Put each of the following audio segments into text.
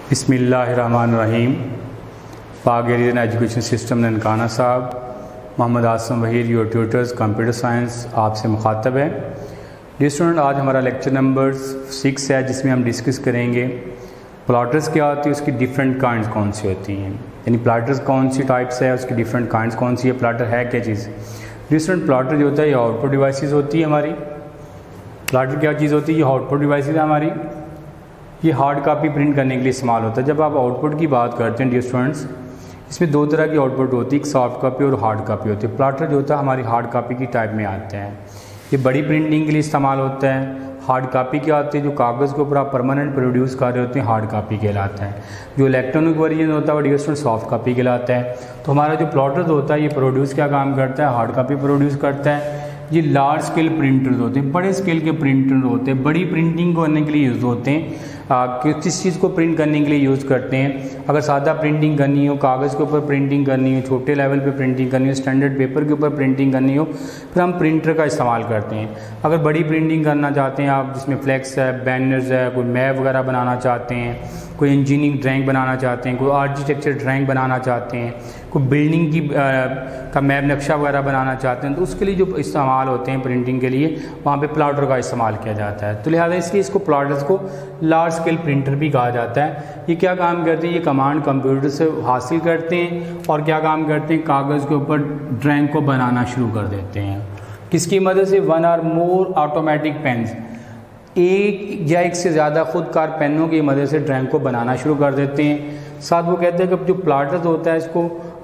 बिस्मिल्लाहिर्रहमानिर्रहीम। पाक education system Nankana Sahib, Mohammad Asam Wahir, your tutors computer science आपसे मुखातब है। डियर स्टूडेंट, आज हमारा लेक्चर नंबर 6 है, जिसमें हम डिस्कस करेंगे प्लॉटर्स क्या होती है, उसकी डिफरेंट काइंड्स कौन सी होती हैं, यानी प्लॉटर्स कौन सी टाइप्स है, उसकी डिफरेंट काइंड्स कौन सी है, प्लॉटर है क्या चीज़। डियर स्टूडेंट, प्लॉटर जो होता है ये आउटपुट डिवाइसेस होती है हमारी। प्लॉटर क्या चीज़ होती है, ये आउटपुट डिवाइसेस है हमारी। ये हार्ड कापी प्रिंट करने के लिए इस्तेमाल होता है। जब आप आउटपुट की बात करते हैं डियर स्टूडेंट्स, इसमें दो तरह की आउटपुट होती है, एक सॉफ्ट कापी और हार्ड कापी होती है। प्लॉटर जो होता है हमारी हार्ड कापी की टाइप में आते हैं। ये बड़ी प्रिंटिंग के लिए इस्तेमाल होता है। हार्ड कापी क्या होती है, जो कागज़ के ऊपर आप परमानेंट प्रोड्यूस कर रहे होते हैं, हार्ड कापी कहलाता है। जो इलेक्ट्रॉनिक वर्जन होता है वो डियर स्टूडेंट सॉफ्ट कापी कहलाता है। तो हमारा जो प्लॉटर्स होता है ये प्रोड्यूस क्या काम करता है, हार्ड कापी प्रोड्यूस करता है। ये लार्ज स्केल प्रिंटर्स होते हैं, बड़े स्केल के प्रिंटर होते हैं, बड़ी प्रिंटिंग करने के लिए यूज़ होते हैं। किस चीज़ को प्रिंट करने के लिए यूज़ करते हैं, अगर सादा प्रिंटिंग करनी हो, कागज़ के ऊपर प्रिंटिंग करनी हो, छोटे लेवल पे प्रिंटिंग करनी हो, स्टैंडर्ड पेपर के ऊपर प्रिंटिंग करनी हो, फिर हम प्रिंटर का इस्तेमाल करते हैं। अगर बड़ी प्रिंटिंग करना चाहते हैं आप, जिसमें फ्लैक्स है, बैनर्स है, कोई मैप वगैरह बनाना चाहते हैं, कोई इंजीनियरिंग ड्राइंग बनाना चाहते हैं, कोई आर्किटेक्चर ड्राइंग बनाना चाहते हैं, कोई बिल्डिंग की का मैप नक्शा वगैरह बनाना चाहते हैं, तो उसके लिए जो इस्तेमाल होते हैं प्रिंटिंग के लिए, वहाँ पे प्लॉटर का इस्तेमाल किया जाता है। तो लिहाजा इसलिए इसको प्लॉटर्स को लार्ज स्केल प्रिंटर भी कहा जाता है। ये क्या काम करते हैं, ये कमांड कंप्यूटर से हासिल करते हैं और क्या काम करते हैं, कागज़ के ऊपर ड्राइंग को बनाना शुरू कर देते हैं। किसकी मदद से, one or more automatic pens, एक या एक से ज़्यादा खुदकार पेनों की मदद से ड्राइंग को बनाना शुरू कर देते हैं। साथ वो कहते हैं कि जो प्लॉटर्स होता है इसको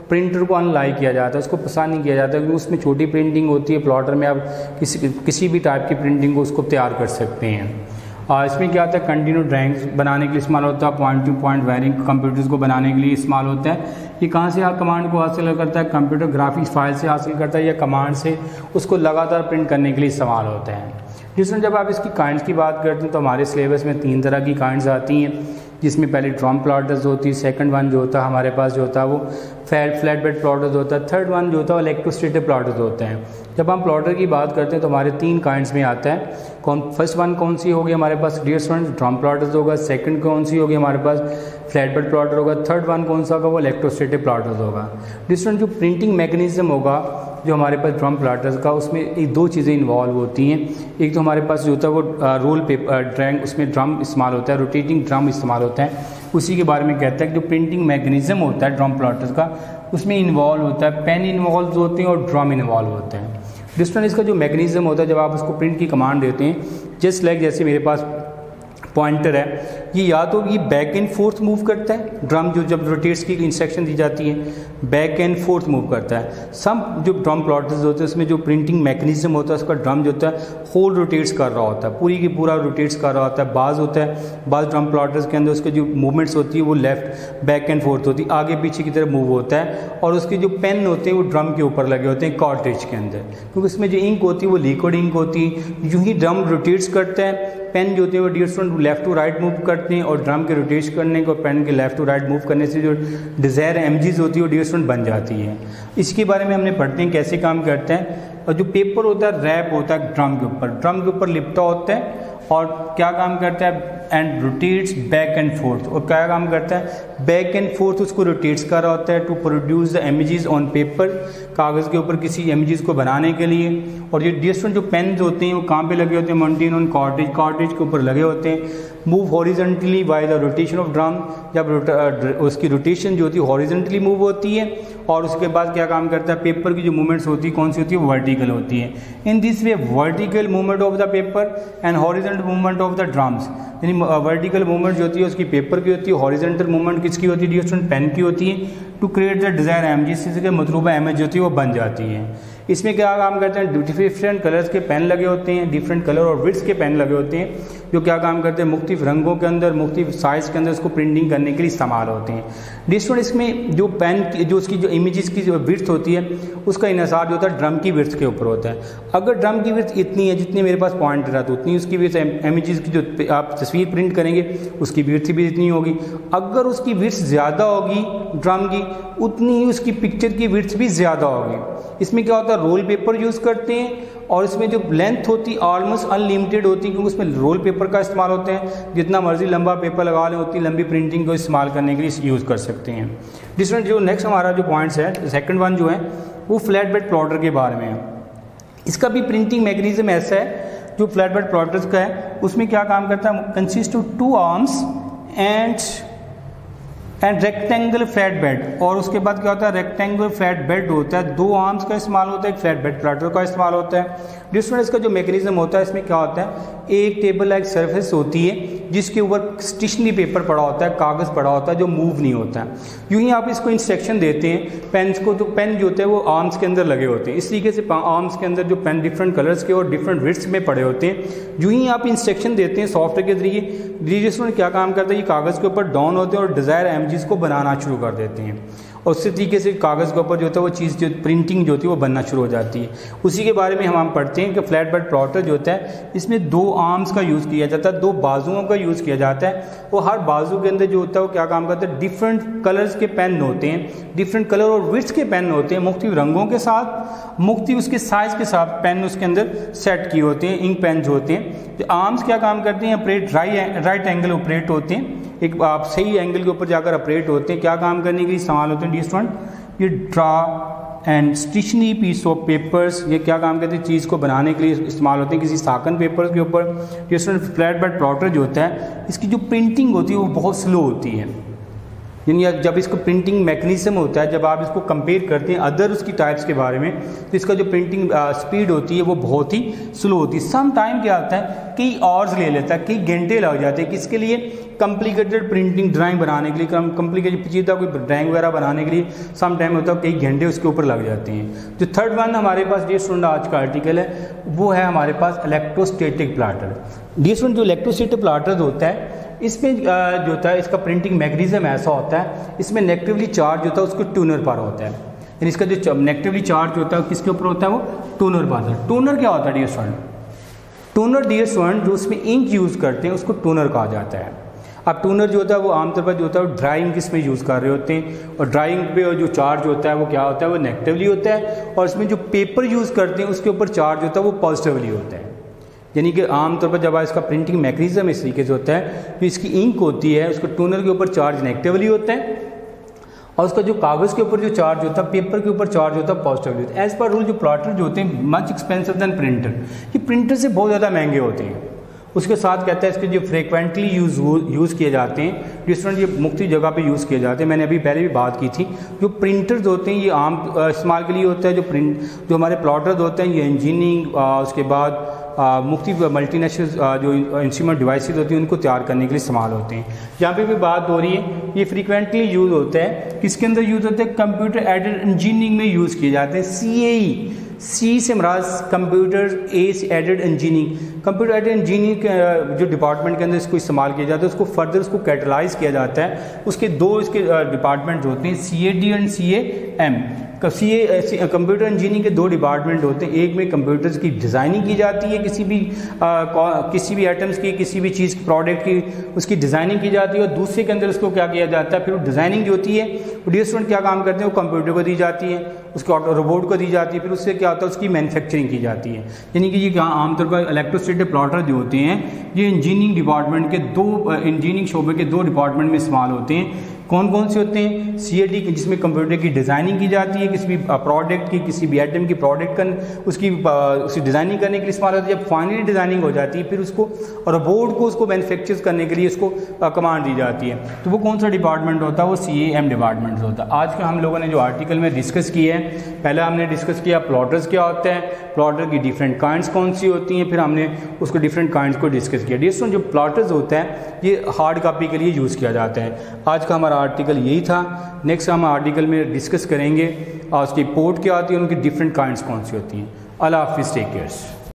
प्रिंटर को अनलाइक किया जाता है, उसको पसंद नहीं किया जाता, क्योंकि उसमें छोटी प्रिंटिंग होती है। प्लॉटर में आप किसी भी टाइप की प्रिंटिंग को उसको तैयार कर सकते हैं। इसमें क्या होता है, कंटिन्यू ड्राइंग्स बनाने के लिए इस्तेमाल होता है, point two point wiring computers को बनाने के लिए इस्तेमाल होता है। ये कहाँ से आप कमांड को हासिल करता है, कंप्यूटर ग्राफिक्स फाइल से हासिल करता है या कमांड से उसको लगातार प्रिंट करने के लिए इस्तेमाल होता है। जिसमें जब आप इसकी काइंड्स की बात करते हैं तो हमारे सिलेबस में 3 तरह की काइंड्स आती हैं, जिसमें पहले ड्रम प्लॉटर्स होती है, सेकंड वन जो होता है हमारे पास जो होता है वो फ्लैट बेड प्लॉटर्स होता है, थर्ड वन जो होता है वो इलेक्ट्रोस्टैटिक प्लॉटर्स होते हैं। जब हम प्लॉटर की बात करते हैं तो हमारे 3 काइंड्स में आता है। फर्स्ट वन कौन सी होगी हमारे पास डियर स्टूडेंट्स, ड्रम प्लॉटर्स होगा। सेकंड कौन सी होगी हमारे पास, फ्लैट बेड प्लॉटर होगा। थर्ड वन कौन सा होगा, वो इलेक्ट्रोस्टैटिक प्लॉटर्स होगा। डियर स्टूडेंट, जो प्रिंटिंग मैकेनिज्म होगा जो हमारे पास ड्रम प्लॉटर्स का, उसमें एक 2 चीज़ें इन्वॉल्व होती हैं। एक तो हमारे पास जो होता है वो रोल पेपर ड्राइंग, उसमें ड्रम इस्तेमाल होता है, रोटेटिंग ड्रम इस्तेमाल होता है। उसी के बारे में कहता है कि जो प्रिंटिंग मैकेनिज्म होता है ड्रम प्लॉटर्स का, उसमें इन्वॉल्व होता है, पेन इन्वॉल्व होते हैं और ड्रम इन्वॉल्व होते हैं। डिस्टेंस इसका जो मैकेनिज्म होता है, जब आप उसको प्रिंट की कमांड देते हैं, जस्ट लाइक जैसे मेरे पास पॉइंटर है, ये या तो ये बैक एंड फोर्थ मूव करता है, ड्रम जो जब रोटेट्स की इंस्ट्रक्शन दी जाती है बैक एंड फोर्थ मूव करता है। सब जो ड्रम प्लॉटर्स होते हैं उसमें जो प्रिंटिंग मैकेनिज्म होता है उसका ड्रम जो होता है होल रोटेट्स कर रहा होता है, पूरी की पूरा रोटेट्स कर रहा होता है। बाज होता है, बाज ड्रम प्लॉटर्स के अंदर उसके जो मूवमेंट्स होती है वो लेफ्ट बैक एंड फोर्थ होती है, आगे पीछे की तरफ मूव होता है। और उसके जो पेन होते हैं वो ड्रम के ऊपर लगे होते हैं कार्ट्रिज के अंदर, क्योंकि उसमें जो इंक होती है वो लिक्विड इंक होती है। यूँ ही ड्रम रोटेट्स करते हैं, पेन जो होते हैं वो dear student left to right move करते हैं, और ड्रम के रोटेट्स करने को पेन के लेफ्ट टू राइट मूव करने से जो डिज़ायर एमजीज होती है वो डियर स्टूडेंट बन जाती है। इसके बारे में हमने पढ़ते हैं कैसे काम करते हैं। और जो पेपर होता है रैप होता है ड्रम के ऊपर लिपटा होता है और क्या काम करता है, and rotates back and forth. और क्या काम करता है, बैक एंड फोर्थ उसको रोटेट्स कर रहा होता है to produce the images on paper, कागज़ के ऊपर किसी इमेजेस को बनाने के लिए। और ये डिस्टेंट जो पेन्स होते हैं वो कहाँ पे लगे होते हैं, माउंटेन ऑन कार्ट्रिज के ऊपर लगे होते हैं। Move horizontally by the rotation of drum, जब उसकी रोटेशन जो होती है हॉरिजेंटली मूव होती है। और उसके बाद क्या काम करता है, पेपर की जो मूवमेंट्स होती है कौन सी होती है, वर्टिकल होती है। In this way vertical movement of the paper and horizontal movement of the drums, यानी वर्टिकल मूवमेंट जो होती है उसकी पेपर की होती है, हॉरिजेंटल मूवमेंट किसकी होती है डियर स्टूडेंट, पेन की होती है। To create the desire image, जिससे मतलूबा इमेज होती है वो बन जाती है। इसमें क्या काम करते हैं, डिफरेंट कलर्स के पेन लगे होते हैं, डिफरेंट कलर और विड्थ के पेन लगे होते हैं, जो क्या काम करते हैं मुख्तलिफ रंगों के अंदर, मुख्तलिफ साइज़ के अंदर उसको प्रिंटिंग करने के लिए इस्तेमाल होते हैं। डिस्टेंट इसमें जो पेन जो उसकी जो इमेजेस की जो विड्थ होती है उसका इन्हिसार जो होता है ड्रम की विड्थ के ऊपर होता है। अगर ड्रम की विड्थ इतनी है जितनी मेरे पास पॉइंटर है तो उतनी उसकी विड्थ, इमेजेस की जो आप तस्वीर प्रिंट करेंगे उसकी विड्थ भी इतनी होगी। अगर उसकी विड्थ ज़्यादा होगी ड्रम की, उतनी ही उसकी पिक्चर की विड्थ भी ज़्यादा होगी। इसमें क्या होता है, रोल पेपर यूज़ करते हैं और इसमें जो लेंथ होती है ऑलमोस्ट अनलिमिटेड होती है, क्योंकि उसमें रोल पेपर पेपर का इस्तेमाल होते हैं, जितना मर्जी लंबा पेपर लगा लें उतनी लंबी प्रिंटिंग को इस्तेमाल करने के लिए यूज़ कर सकते हैं। डिफरेंट जो नेक्स्ट हमारा जो पॉइंट्स है, सेकंड वन जो है वो फ्लैट बेड प्लॉटर के बारे में है। इसका भी प्रिंटिंग मैकेनिज्म ऐसा है, जो फ्लैट बेड प्लॉटर्स का है उसमें क्या काम करता है, consist of 2 arms and rectangle flat bed. और उसके बाद क्या होता है, रेक्टेंगल फ्लैट बेड होता है, 2 आर्म्स का इस्तेमाल होता है, एक फ्लैट बेड प्लॉटर का इस्तेमाल होता है। डिफरेंट इसका जो मैकेनिज्म होता है, इसमें क्या होता है, एक टेबल लाइक सरफेस होती है जिसके ऊपर स्टेशनरी पेपर पड़ा होता है, कागज़ पड़ा होता है जो मूव नहीं होता है। यूँ ही आप इसको इंस्ट्रक्शन देते हैं पेन्स को, तो पेन जो होते हैं वो आर्म्स के अंदर लगे होते हैं। इस तरीके से आर्म्स के अंदर जो पेन डिफरेंट कलर्स के और डिफरेंट विड्थ्स में पड़े होते हैं। यूँ ही आप इंस्ट्रक्शन देते हैं सॉफ्टवेयर के जरिए, डिजिटल क्या काम करता है, ये कागज़ के ऊपर डाउन होते हैं और डिज़ायर एमजीज को बनाना शुरू कर देते हैं, और उसी तरीके से कागज़ के ऊपर जो होता है वो चीज़ जो प्रिंटिंग जो होती है वो बनना शुरू हो जाती है। उसी के बारे में हम पढ़ते हैं कि फ्लैट बेड प्लॉटर जो होता है इसमें 2 आर्म्स का यूज़ किया जाता है, 2 बाजुओं का यूज़ किया जाता है, और हर बाजू के अंदर जो होता है वो क्या काम करता है, डिफरेंट कलर्स के पेन होते हैं, डिफरेंट कलर और विड्थ्स के पेन होते हैं, मुख्तलिफ रंगों के साथ, मुख्तलिफ उसके साइज़ के साथ पेन उसके अंदर सेट किए होते हैं, इंक पेन होते हैं। तो आर्म्स क्या काम करते हैं, ऑपरेट राइट एंगल ऑपरेट होते हैं, एक आप सही एंगल के ऊपर जाकर ऑपरेट होते हैं। क्या काम करने के लिए इस्तेमाल होते हैं, डी स्टूडेंट, ये draw and stationery piece of papers, ये क्या काम करते हैं, चीज़ को बनाने के लिए इस्तेमाल होते हैं किसी साकन पेपर के ऊपर। ये स्टूडेंट फ्लैट बेड प्लॉटर जो होता है इसकी जो प्रिंटिंग होती है वो बहुत स्लो होती है, यानी जब इसको प्रिंटिंग मैकेनिज्म होता है, जब आप इसको कंपेयर करते हैं अदर उसकी टाइप्स के बारे में, तो इसका जो प्रिंटिंग स्पीड होती है वो बहुत ही स्लो होती है। सम टाइम क्या होता है, कई आवर्स ले लेता है, कई घंटे लग जाते हैं, किसके लिए, कॉम्प्लिकेटेड प्रिंटिंग ड्राइंग बनाने के लिए, कॉम्प्लिकेटेड पेचीदा कोई ड्राइंग वगैरह बनाने के लिए सम टाइम होता है, कई घंटे उसके ऊपर लग जाते हैं। जो थर्ड वन हमारे पास डी स्टूडेंट आज का आर्टिकल है वो है हमारे पास इलेक्ट्रोस्टैटिक प्लॉटर। डी स्टूडेंट जो इलेक्ट्रोस्टैटिक प्लॉटर होता है इसमें जो होता है इसका प्रिंटिंग मैकेनिज्म ऐसा होता है, इसमें नेगेटिवली चार्ज होता है उसको टूनर पर होता है, यानी इसका जो नेगेटिवली चार्ज होता है किसके ऊपर होता है, वो टूनर पर होता है। टूनर क्या होता है dear student, toner dear student जो उसमें इंक यूज़ करते हैं उसको टूनर कहा जाता है। अब टूनर जो होता है वो आमतौर पर जो होता है वो ड्राइंग किस में यूज़ कर रहे होते हैं, और ड्राइंग पे जो चार्ज होता है वो क्या होता है, वो नेगेटिवली होता है, और इसमें जो पेपर यूज़ करते हैं उसके ऊपर चार्ज होता है वो पॉजिटिवली होता है। यानी कि आमतौर पर जब इसका प्रिंटिंग मैकेनिज्म इस तरीके से होता है तो इसकी इंक होती है उसको टूनर के ऊपर चार्ज नेगेटिवली होता है, और उसका जो कागज़ के ऊपर जो चार्ज होता है, पेपर के ऊपर चार्ज होता है पॉजिटिवली होता है। एज पर रूल जो प्लॉटर जो होते हैं मच एक्सपेंसिव दैन प्रिंटर, ये प्रिंटर से बहुत ज़्यादा महंगे होते हैं। उसके साथ कहता है इसके जो फ्रिक्वेंटली यूज़ किए जाते हैं, डिफरेंट ये मुख्तलिफ जगह पे यूज़ किए जाते हैं। मैंने अभी पहले भी बात की थी, जो प्रिंटर्स होते हैं ये आम इस्तेमाल के लिए होता है, जो हमारे प्लॉटर्स होते हैं ये इंजीनियरिंग, उसके बाद मुख्तलिफ मल्टीनेशनल जो इंस्ट्रूमेंट डिवाइसेस होती हैं उनको तैयार करने के लिए इस्तेमाल होते हैं। यहाँ पे भी बात हो रही है, ये फ्रीक्वेंटली यूज़ होता है, किसके अंदर यूज़ होता है, कंप्यूटर एडेड इंजीनियरिंग में यूज़ किए जाते हैं। CAE, सी से मराज कंप्यूटर, ए से aided engineering, computer aided engineering जो डिपार्टमेंट के अंदर इसको इस्तेमाल किया जाता है, उसको फर्दर उसको कैटलाइज किया जाता है। उसके दो इसके डिपार्टमेंट होते हैं, CAD and CAM। Computer engineering के दो डिपार्टमेंट होते हैं, एक में कंप्यूटर्स की डिज़ाइनिंग की जाती है, किसी भी आइटम्स की, किसी भी चीज़ प्रोडक्ट की उसकी डिज़ाइनिंग की जाती है, और दूसरे के अंदर उसको क्या किया जाता है, फिर डिज़ाइनिंग जो होती है वो स्टूडेंट क्या काम करते हैं, वो कंप्यूटर को दी जाती है, उसके रोबोट को दी जाती है, फिर उससे क्या होता है उसकी मैन्युफैक्चरिंग की जाती है। यानी कि ये आमतौर पर इलेक्ट्रोस्टैटिक प्लॉटर जो होते हैं ये इंजीनियरिंग डिपार्टमेंट के इंजीनियरिंग शोबे के 2 डिपार्टमेंट में इस्तेमाल होते हैं। कौन कौन से होते हैं, CAD जिसमें कंप्यूटर की डिज़ाइनिंग की जाती है, किसी भी प्रोडक्ट की, किसी भी आइटम की प्रोडक्ट का उसकी डिज़ाइनिंग करने के लिए इस्तेमाल होती है। जब फाइनली डिज़ाइनिंग हो जाती है फिर उसको रोबोट को उसको मैन्युफैक्चर करने के लिए उसको कमांड दी जाती है, तो वो कौन सा डिपार्टमेंट होता है, वो CAM डिपार्टमेंट होता है। आज का हम लोगों ने जो आर्टिकल में डिस्कस किया है, पहले हमने डिस्कस किया प्लॉटर्स क्या होते हैं, प्लॉटर की डिफरेंट काइंड्स कौन सी होती हैं, फिर हमने उसको डिफरेंट काइंड्स को डिस्कस किया। डिस्टूडेंट जो प्लॉटर्स होता है ये हार्ड कॉपी के लिए यूज़ किया जाता है। आज का हमारा आर्टिकल यही था। नेक्स्ट हम आर्टिकल में डिस्कस करेंगे और उसकी पोर्ट क्या होती है, उनकी डिफरेंट काइंड्स कौन सी होती हैं। अल्लाह हाफिज़, टेक केयर।